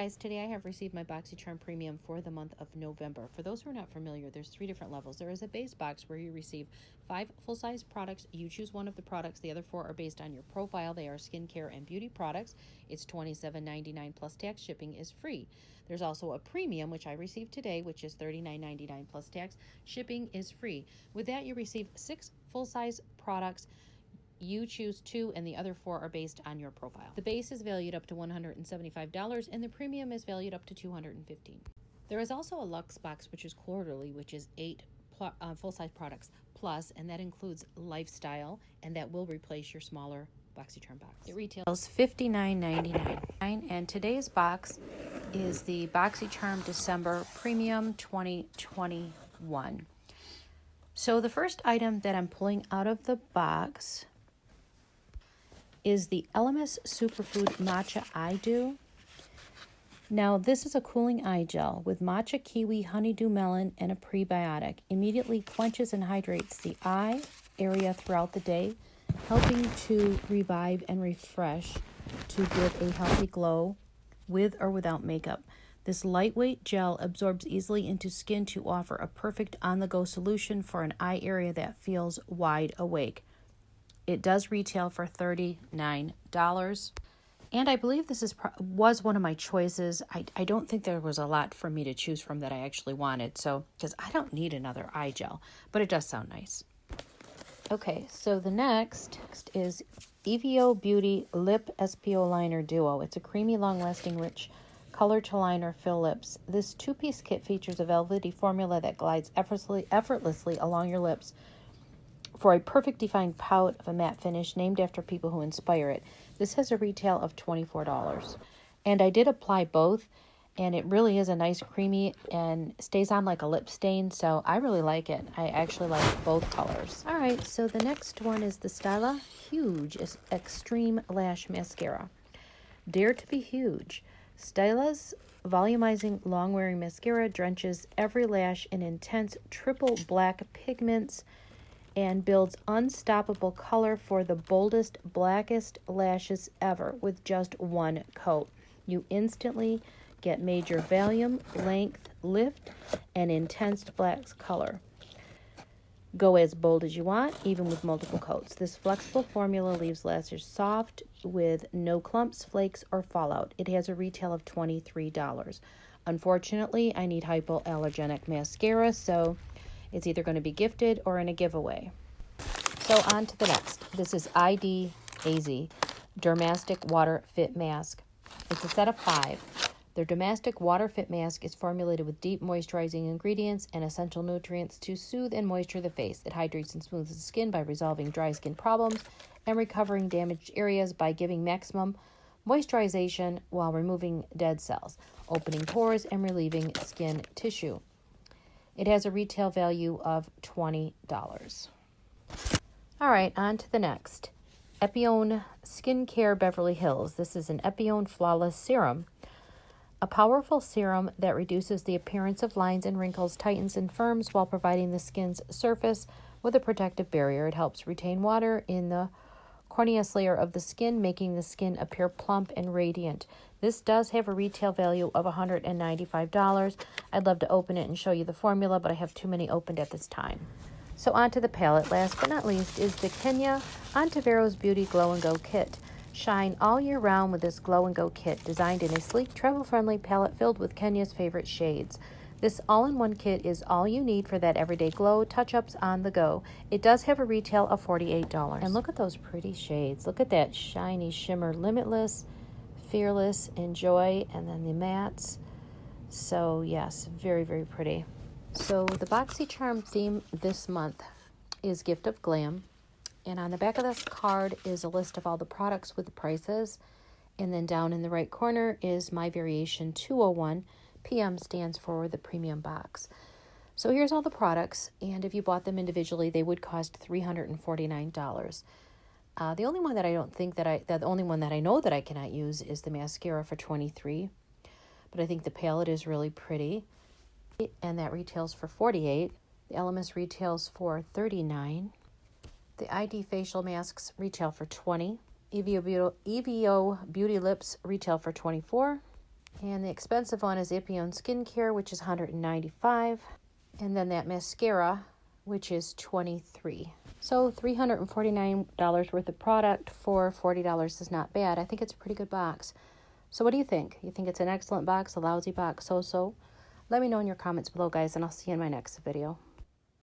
guys, today I have received my Boxycharm Premium for the month of November. For those who are not familiar, there's 3 different levels. There is a base box where you receive 5 full-size products. You choose one of the products. The other 4 are based on your profile. They are skincare and beauty products. It's $27.99 plus tax. Shipping is free. There's also a premium, which I received today, which is $39.99 plus tax. Shipping is free. With that, you receive 6 full-size products. You choose 2, and the other 4 are based on your profile. The base is valued up to $175, and the premium is valued up to $215. There is also a Luxe box, which is quarterly, which is 8 full-size products plus, and that includes lifestyle, and that will replace your smaller Boxycharm box. It retails $59.99, and today's box is the Boxycharm December Premium 2021. So the first item that I'm pulling out of the box is the LMS Superfood Matcha Eye Dew. Now, this is a cooling eye gel with matcha, kiwi, honeydew melon, and a prebiotic. Immediately quenches and hydrates the eye area throughout the day, helping to revive and refresh to give a healthy glow with or without makeup. This lightweight gel absorbs easily into skin to offer a perfect on-the-go solution for an eye area that feels wide awake. It does retail for $39, and I believe this was one of my choices. I don't think there was a lot for me to choose from that I actually wanted, so because I don't need another eye gel, but it does sound nice. Okay, so the next is EVO Beauty Lip SPO Liner Duo. It's a creamy, long-lasting, rich color to line or fill lips. This 2-piece kit features a velvety formula that glides effortlessly along your lips for a perfect defined pout of a matte finish named after people who inspire it. This has a retail of $24. And I did apply both, and it really is a nice creamy and stays on like a lip stain, so I really like it. I actually like both colors. All right, so the next one is the Styla Huge Extreme Lash Mascara. Dare to be huge. Styla's volumizing long-wearing mascara drenches every lash in intense triple black pigments and builds unstoppable color for the boldest, blackest lashes ever with just one coat. You instantly get major volume, length, lift, and intense black color. Go as bold as you want, even with multiple coats. This flexible formula leaves lashes soft with no clumps, flakes, or fallout. It has a retail of $23. Unfortunately, I need hypoallergenic mascara, so it's either going to be gifted or in a giveaway. So on to the next. This is ID AZ Dermastic Water Fit Mask. It's a set of 5. Their Dermastic Water Fit Mask is formulated with deep moisturizing ingredients and essential nutrients to soothe and moisture the face. It hydrates and smooths the skin by resolving dry skin problems and recovering damaged areas by giving maximum moisturization while removing dead cells, opening pores, and relieving skin tissue. It has a retail value of $20. All right, on to the next. Epione Skincare Beverly Hills. This is an Epione Flawless Serum. A powerful serum that reduces the appearance of lines and wrinkles, tightens and firms while providing the skin's surface with a protective barrier. It helps retain water in the corneous layer of the skin, making the skin appear plump and radiant. This does have a retail value of $195. I'd love to open it and show you the formula, but I have too many opened at this time. So on to the palette. Last but not least is the Kenya Ontiveros Beauty Glow and Go Kit. Shine all year round with this Glow and Go kit, designed in a sleek, travel-friendly palette filled with Kenya's favorite shades. This all-in-one kit is all you need for that everyday glow, touch-ups on the go. It does have a retail of $48. And look at those pretty shades. Look at that shiny shimmer, Limitless, Fearless, Enjoy, and then the mattes. So yes, very, very pretty. So the Boxycharm theme this month is Gift of Glam. And on the back of this card is a list of all the products with the prices. And then down in the right corner is My Variation 201. PM stands for the premium box. So here's all the products, and if you bought them individually, they would cost $349. The only one that the only one that I know that I cannot use is the mascara for $23. But I think the palette is really pretty, and that retails for $48. The LMS retails for $39. The ID facial masks retail for $20. EVO Beauty Lips retail for $24. And the expensive one is Ipion Skincare, which is $195. And then that mascara, which is $23. So $349 worth of product for $40 is not bad. I think it's a pretty good box. So what do you think? You think it's an excellent box, a lousy box, so-so? Let me know in your comments below, guys, and I'll see you in my next video.